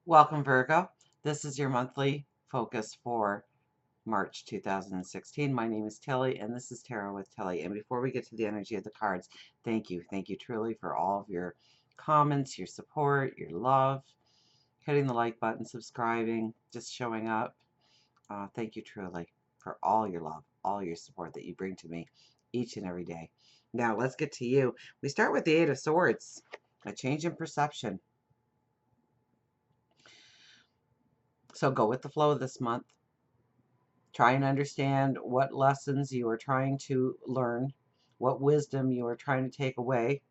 Welcome, Virgo. This is your monthly focus for March 2016. My name is Tilly, and this is Tarot with Tilly. And before we get to the energy of the cards, thank you. Thank you truly for all of your comments, your support, your love, hitting the like button, subscribing, just showing up. Thank you truly for all your love, all your support that you bring to me each and every day. Now, let's get to you. We start with the Eight of Swords, a change in perception. So go with the flow this month. Try and understand what lessons you are trying to learn, what wisdom you are trying to take away.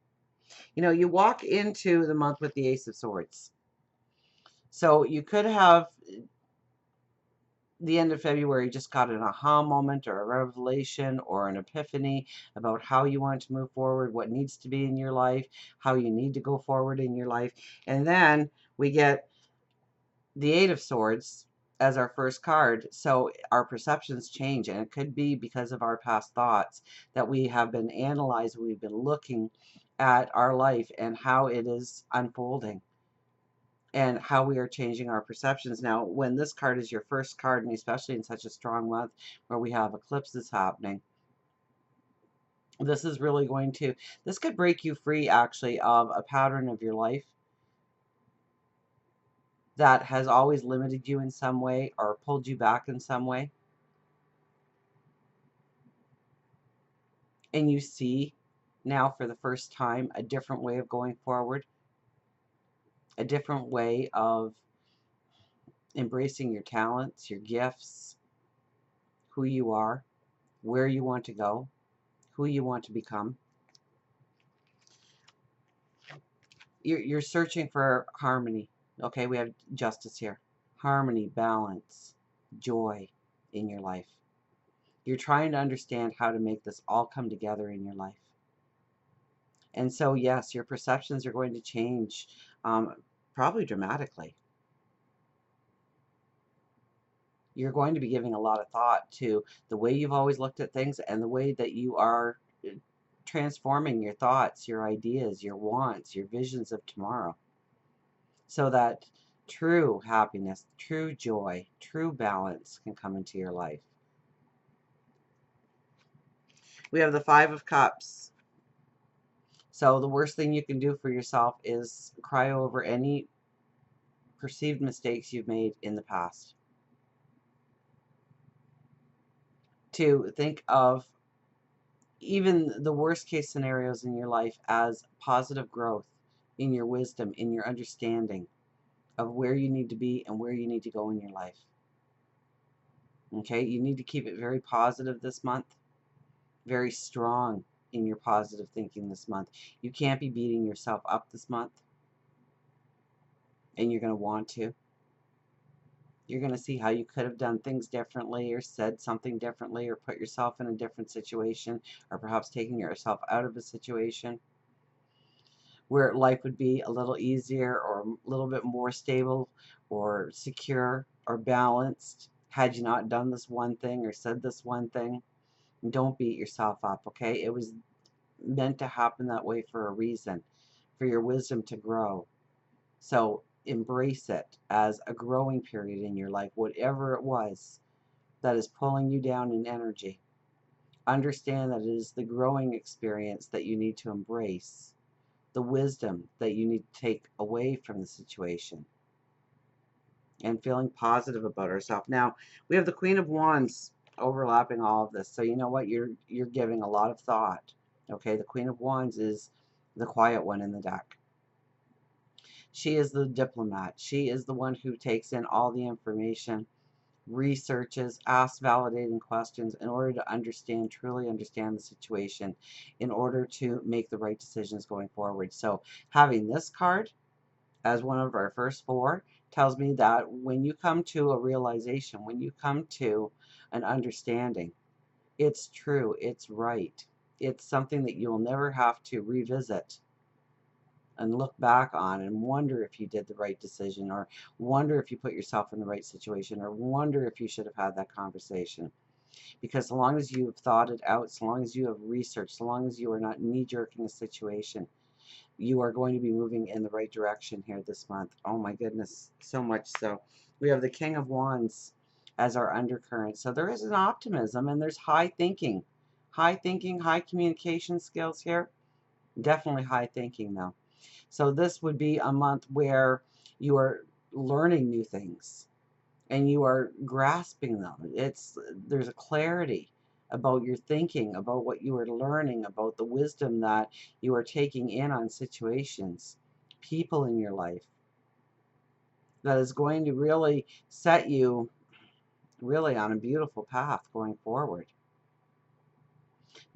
You know, you walk into the month with the Ace of Swords. So you could have the end of February just got an aha moment or a revelation or an epiphany about how you want to move forward, what needs to be in your life, how you need to go forward in your life. And then we get the Eight of Swords as our first card. So our perceptions change, and it could be because of our past thoughts that we have been analyzing, we've been looking at our life and how it is unfolding and how we are changing our perceptions. Now, when this card is your first card, and especially in such a strong month where we have eclipses happening, this is really going to, this could break you free actually of a pattern of your life that has always limited you in some way or pulled you back in some way. And you see now for the first time a different way of going forward, a different way of embracing your talents, your gifts, who you are, where you want to go, who you want to become. You're searching for harmony. Okay, we have justice here. Harmony, balance, joy in your life. You're trying to understand how to make this all come together in your life. And so, yes, your perceptions are going to change, probably dramatically. You're going to be giving a lot of thought to the way you've always looked at things and the way that you are transforming your thoughts, your ideas, your wants, your visions of tomorrow, so that true happiness, true joy, true balance can come into your life. We have the Five of Cups. So the worst thing you can do for yourself is cry over any perceived mistakes you've made in the past. To think of even the worst case scenarios in your life as positive growth in your wisdom, in your understanding of where you need to be and where you need to go in your life. Okay, you need to keep it very positive this month, very strong in your positive thinking this month. You can't be beating yourself up this month, and you're going to want to. You're going to see how you could have done things differently or said something differently or put yourself in a different situation or perhaps taking yourself out of a situation where life would be a little easier or a little bit more stable or secure or balanced had you not done this one thing or said this one thing. Don't beat yourself up, okay? It was meant to happen that way for a reason, for your wisdom to grow. So embrace it as a growing period in your life, whatever it was that is pulling you down in energy. Understand that it is the growing experience that you need to embrace, the wisdom that you need to take away from the situation, and feeling positive about ourselves. Now, we have the Queen of Wands overlapping all of this. So you know what? You're giving a lot of thought. Okay, the Queen of Wands is the quiet one in the deck. She is the diplomat. She is the one who takes in all the information, researches, asks validating questions in order to understand, truly understand the situation, in order to make the right decisions going forward. So having this card as one of our first four tells me that when you come to a realization, when you come to an understanding, it's true, it's right. It's something that you'll never have to revisit and look back on and wonder if you did the right decision or wonder if you put yourself in the right situation or wonder if you should have had that conversation. Because so long as you've thought it out, so long as you have researched, so long as you are not knee-jerking a situation, you are going to be moving in the right direction here this month. Oh my goodness, so much so. We have the King of Wands as our undercurrent. So there is an optimism and there's high thinking. High thinking, high communication skills here. Definitely high thinking though. So this would be a month where you are learning new things and you are grasping them. There's a clarity about your thinking, about what you are learning, about the wisdom that you are taking in on situations, people in your life, that is going to really set you really on a beautiful path going forward.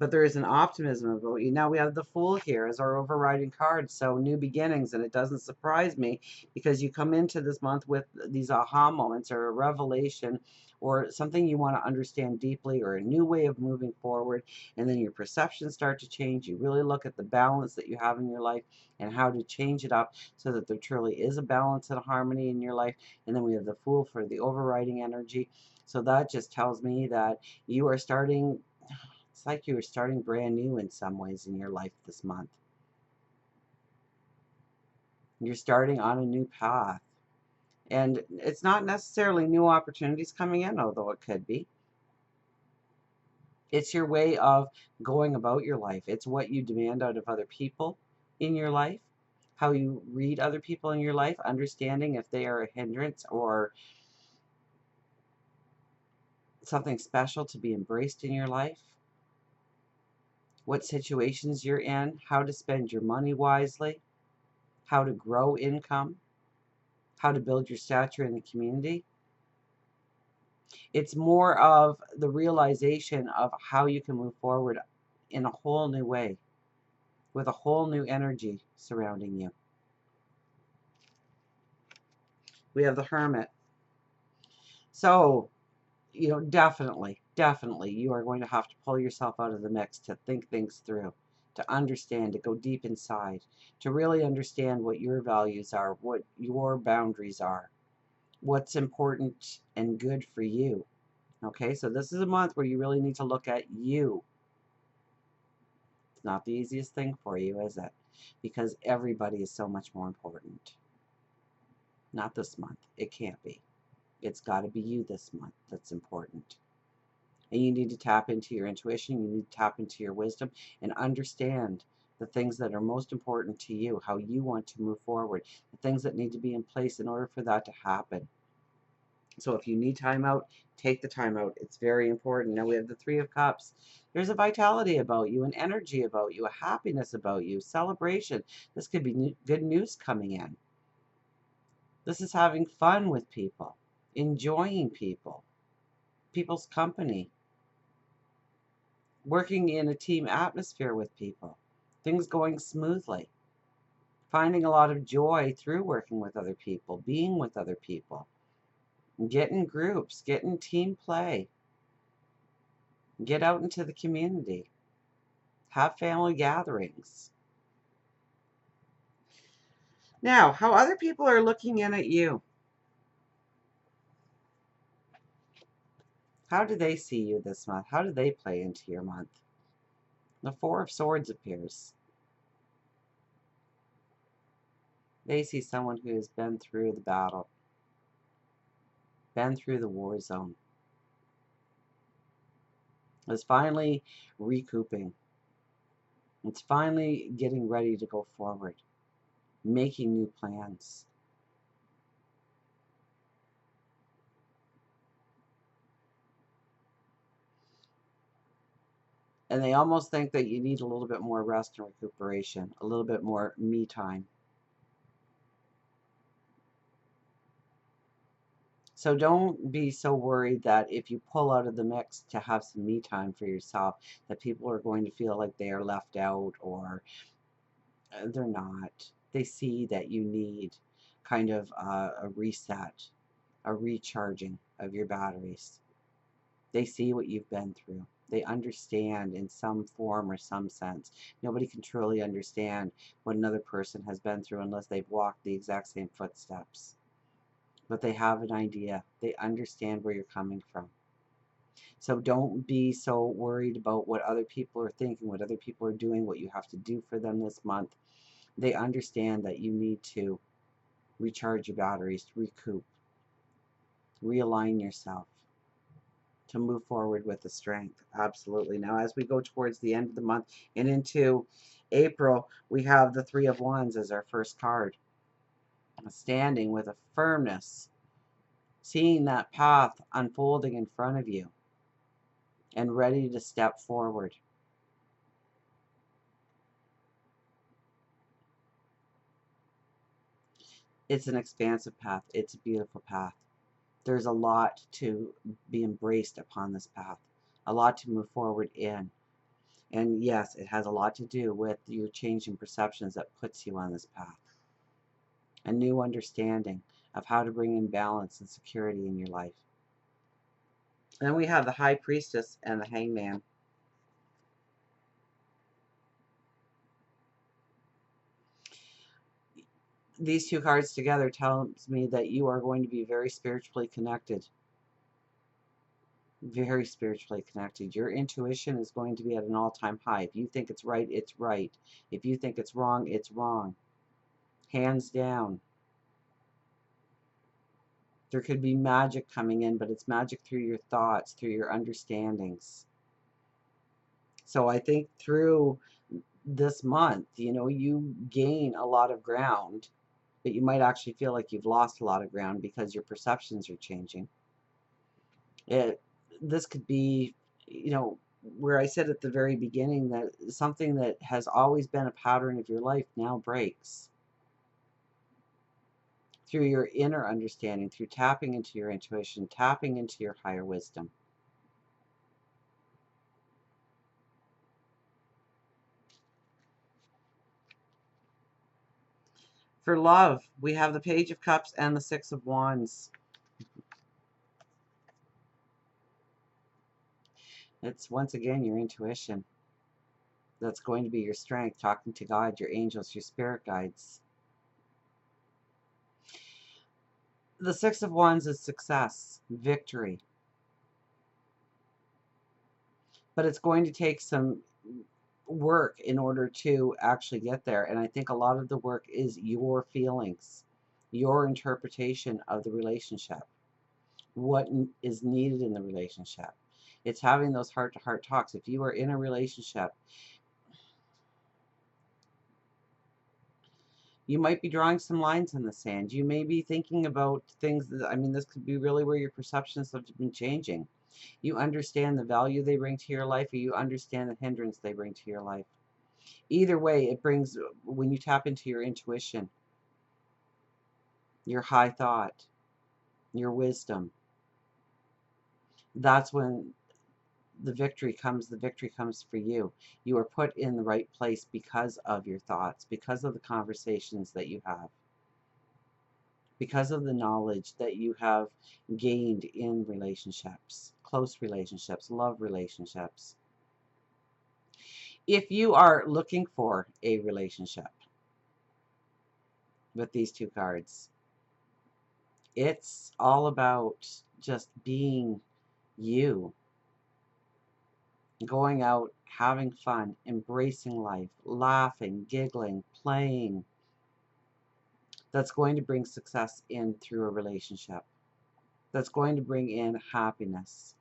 But there is an optimism about you. Now we have the Fool here as our overriding card, so new beginnings, and it doesn't surprise me because you come into this month with these aha moments or a revelation or something you want to understand deeply or a new way of moving forward, and then your perceptions start to change. You really look at the balance that you have in your life and how to change it up so that there truly is a balance and a harmony in your life. And then we have the Fool for the overriding energy. So that just tells me that you are starting, it's like you were starting brand new in some ways in your life this month. You're starting on a new path. And it's not necessarily new opportunities coming in, although it could be. It's your way of going about your life. It's what you demand out of other people in your life, how you read other people in your life, understanding if they are a hindrance or something special to be embraced in your life, what situations you're in, how to spend your money wisely, how to grow income, how to build your stature in the community. It's more of the realization of how you can move forward in a whole new way with a whole new energy surrounding you. We have the Hermit. So, definitely, definitely, you are going to have to pull yourself out of the mix to think things through, to understand, to go deep inside, to really understand what your values are, what your boundaries are, what's important and good for you. Okay, so this is a month where you really need to look at you. It's not the easiest thing for you, is it? Because everybody is so much more important. Not this month. It can't be. It's got to be you this month that's important. And you need to tap into your intuition. You need to tap into your wisdom and understand the things that are most important to you, how you want to move forward, the things that need to be in place in order for that to happen. So if you need time out, take the time out. It's very important. Now we have the Three of Cups. There's a vitality about you, an energy about you, a happiness about you, celebration. This could be good news coming in. This is having fun with people, enjoying people, people's company, working in a team atmosphere with people, things going smoothly, finding a lot of joy through working with other people, being with other people, get in groups, get in team play, get out into the community, have family gatherings. Now, how other people are looking in at you. How do they see you this month? How do they play into your month? The Four of Swords appears. They see someone who has been through the battle, been through the war zone, is finally recouping. It's finally getting ready to go forward, making new plans. And they almost think that you need a little bit more rest and recuperation, a little bit more me time. So don't be so worried that if you pull out of the mix to have some me time for yourself, that people are going to feel like they are left out, or they're not. They see that you need kind of a reset, a recharging of your batteries. They see what you've been through. They understand in some form or some sense. Nobody can truly understand what another person has been through unless they've walked the exact same footsteps. But they have an idea. They understand where you're coming from. So don't be so worried about what other people are thinking, what other people are doing, what you have to do for them this month. They understand that you need to recharge your batteries, recoup, realign yourself to move forward with the strength. Absolutely. Now, as we go towards the end of the month and into April, we have the Three of Wands as our first card. Standing with a firmness, seeing that path unfolding in front of you and ready to step forward. It's an expansive path. It's a beautiful path. There's a lot to be embraced upon this path, a lot to move forward in. And yes, it has a lot to do with your change in perceptions that puts you on this path. A new understanding of how to bring in balance and security in your life. And then we have the High Priestess and the Hangman. These two cards together tells me that you are going to be very spiritually connected. Very spiritually connected. Your intuition is going to be at an all-time high. If you think it's right, it's right. If you think it's wrong, it's wrong. Hands down. There could be magic coming in, but it's magic through your thoughts, through your understandings. So I think through this month, you gain a lot of ground, but you might actually feel like you've lost a lot of ground because your perceptions are changing. This could be, where I said at the very beginning that something that has always been a pattern of your life now breaks. Through your inner understanding, through tapping into your intuition, tapping into your higher wisdom. For love, we have the Page of Cups and the Six of Wands. It's once again your intuition that's going to be your strength, talking to God, your angels, your spirit guides. The Six of Wands is success, victory. But it's going to take some work in order to actually get there. And I think a lot of the work is your feelings, your interpretation of the relationship, what is needed in the relationship. It's having those heart-to-heart talks. If you are in a relationship, you might be drawing some lines in the sand. You may be thinking about things that, this could be really where your perceptions have been changing. You understand the value they bring to your life, or you understand the hindrance they bring to your life. Either way, it brings, when you tap into your intuition, your high thought, your wisdom, that's when the victory comes. The victory comes for you. You are put in the right place because of your thoughts, because of the conversations that you have, because of the knowledge that you have gained in relationships, close relationships, love relationships. If you are looking for a relationship with these two cards, it's all about just being you, going out, having fun, embracing life, laughing, giggling, playing. That's going to bring success in through a relationship. That's going to bring in happiness.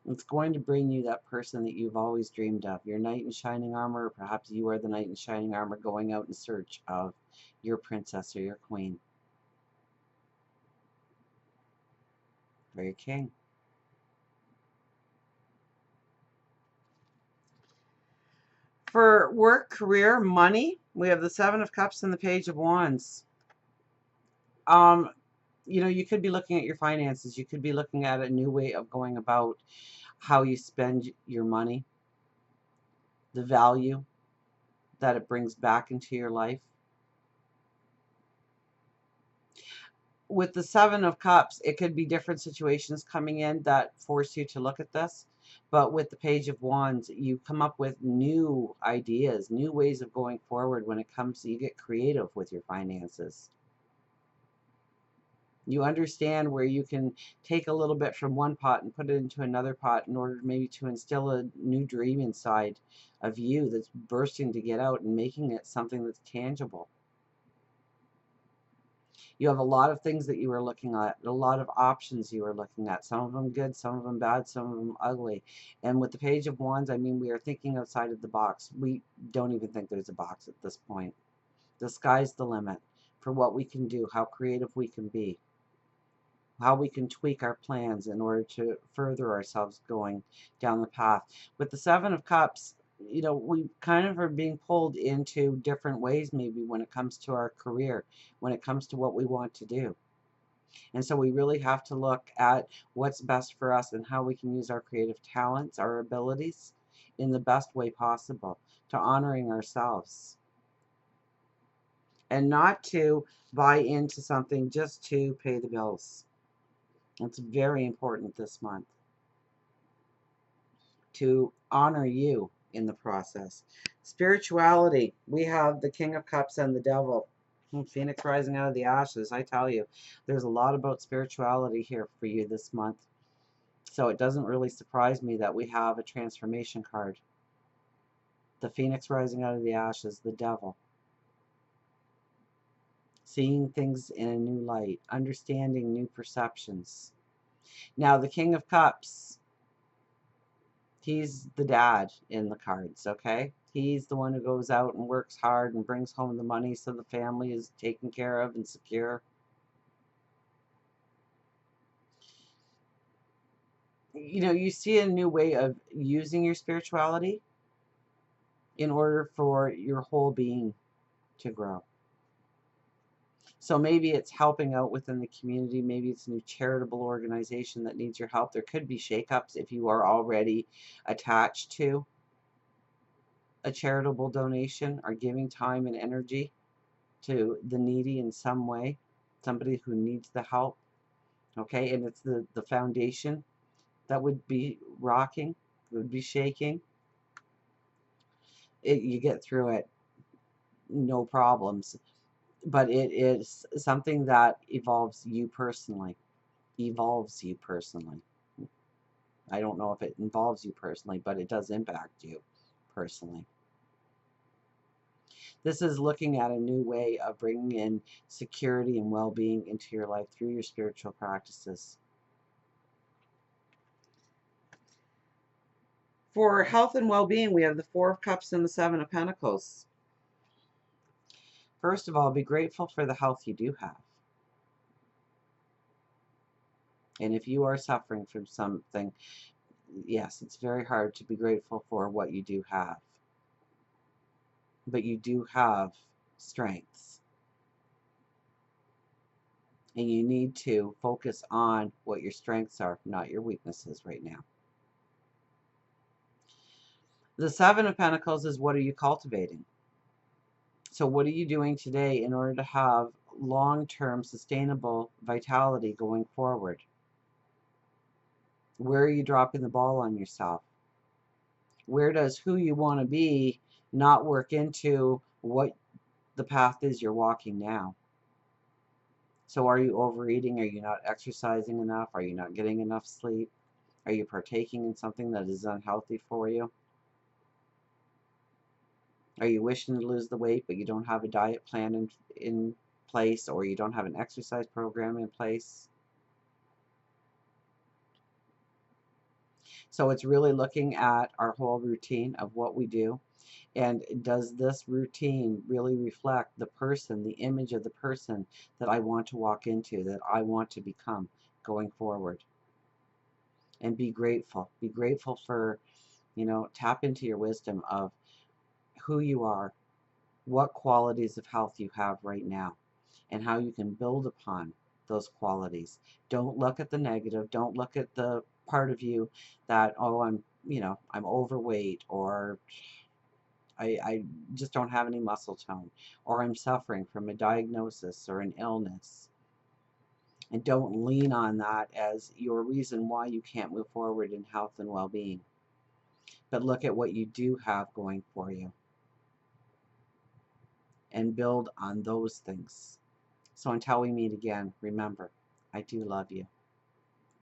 It's going to bring you that person that you've always dreamed of, your knight in shining armor, or perhaps you are the knight in shining armor going out in search of your princess or your queen or your king. For work, career, money, we have the Seven of Cups and the Page of Wands. You could be looking at your finances. You could be looking at a new way of going about how you spend your money, the value that it brings back into your life. With the Seven of Cups, it could be different situations coming in that force you to look at this. But with the Page of Wands, you come up with new ideas, new ways of going forward when it comes to, you get creative with your finances. You understand where you can take a little bit from one pot and put it into another pot in order maybe to instill a new dream inside of you that's bursting to get out and making it something that's tangible. You have a lot of things that you were looking at, a lot of options you were looking at, some of them good, some of them bad, some of them ugly. And with the Page of Wands, I mean, we are thinking outside of the box. We don't even think there's a box at this point. The sky's the limit for what we can do, how creative we can be, how we can tweak our plans in order to further ourselves going down the path. With the Seven of Cups, you know, we kind of are being pulled into different ways maybe when it comes to our career, when it comes to what we want to do. And so we really have to look at what's best for us and how we can use our creative talents, our abilities in the best way possible to honoring ourselves and not to buy into something just to pay the bills. It's very important this month to honor you in the process. Spirituality, we have the King of Cups and the Devil. Phoenix rising out of the ashes. I tell you, there's a lot about spirituality here for you this month. So it doesn't really surprise me that we have a transformation card. The Phoenix rising out of the ashes, the Devil. Seeing things in a new light, understanding new perceptions. Now, the King of Cups, he's the dad in the cards, okay? He's the one who goes out and works hard and brings home the money so the family is taken care of and secure. You know, you see a new way of using your spirituality in order for your whole being to grow. So maybe it's helping out within the community. Maybe it's a new charitable organization that needs your help. There could be shakeups if you are already attached to a charitable donation or giving time and energy to the needy in some way, somebody who needs the help. Okay, and it's the foundation that would be rocking, would be shaking. You get through it, no problems. But it is something that evolves you personally. Evolves you personally. I don't know if it involves you personally, but it does impact you personally. This is looking at a new way of bringing in security and well-being into your life through your spiritual practices. For health and well-being, we have the Four of Cups and the Seven of Pentacles. First of all, be grateful for the health you do have. And if you are suffering from something, yes, it's very hard to be grateful for what you do have. But you do have strengths. And you need to focus on what your strengths are, not your weaknesses right now. The Seven of Pentacles is, what are you cultivating? So what are you doing today in order to have long-term sustainable vitality going forward? Where are you dropping the ball on yourself? Where does who you want to be not work into what the path is you're walking now? So are you overeating? Are you not exercising enough? Are you not getting enough sleep? Are you partaking in something that is unhealthy for you? Are you wishing to lose the weight, but you don't have a diet plan in place, or you don't have an exercise program in place? So it's really looking at our whole routine of what we do. And does this routine really reflect the person, the image of the person that I want to walk into, that I want to become going forward? And be grateful. Be grateful for, you know, tap into your wisdom of who you are, what qualities of health you have right now, and how you can build upon those qualities. Don't look at the negative. Don't look at the part of you that, oh, I'm overweight, or I just don't have any muscle tone, or I'm suffering from a diagnosis or an illness. And don't lean on that as your reason why you can't move forward in health and well-being. But look at what you do have going for you and build on those things. So until we meet again, remember, I do love you.